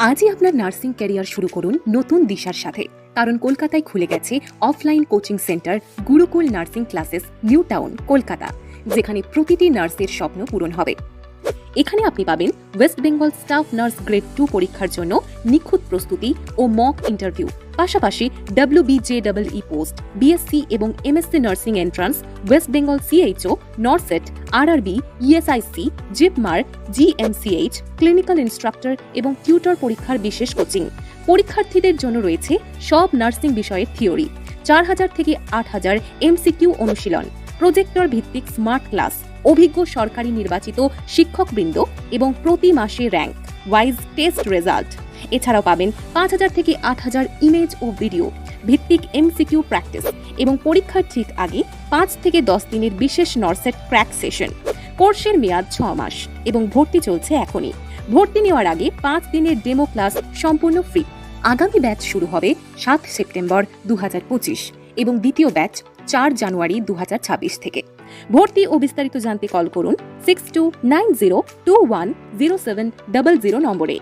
আজই আপনার nursing career শুরু করুন নতুন দিশার সাথে। কারণ কলকাতায় খুলে গেছে offline coaching centre Gurukul nursing classes new town Kolkata, যেখানে প্রতিটি নার্সের স্বপ্ন পূরণ হবে। এখানে আপনি পাবেন West Bengal staff nurse grade 2 পরীক্ষার জন্য নিখুঁত প্রস্তুতি ও মক ইন্টারভিউ, পাশাপাশি WBJEE পোস্ট, BSc এবং MSc nursing entrance, West Bengal CHO, নরসেট, RRB, ESIC, জিপমার, GMCH, clinical instructor এবং টিউটর পরীক্ষার বিশেষ কোচিং। পরীক্ষার্থীদের জন্য রয়েছে সব নার্সিং বিষয়ের থিওরি, 4000 থেকে 8000 MCQ অনুশীলন, প্রজেক্টর ভিত্তিক স্মার্ট ক্লাস, অভিজ্ঞ সরকারি নির্বাচিত শিক্ষকবৃন্দ এবং প্রতি মাসে র্যাঙ্ক ওয়াইজ টেস্ট রেজাল্ট। এছাড়াও পাবেন 5000 থেকে 8000 ইমেজ ও ভিডিও ভিত্তিক MCQ প্র্যাকটিস এবং পরীক্ষার ঠিক আগে 5 থেকে 10 দিনের বিশেষ নরসেট ক্র্যাক সেশন। কোর্সের মেয়াদ 6 মাস এবং ভর্তি চলছে এখনই। ভর্তি নেওয়ার আগে 5 দিনের ডেমো ক্লাস সম্পূর্ণ ফ্রি। আগামী ব্যাচ শুরু হবে 7 সেপ্টেম্বর 2025 এবং দ্বিতীয় ব্যাচ 4 জানুয়ারি 2026 থেকে। ভর্তি ও বিস্তারিত জানতে কল করুন 6290210700 নম্বরে।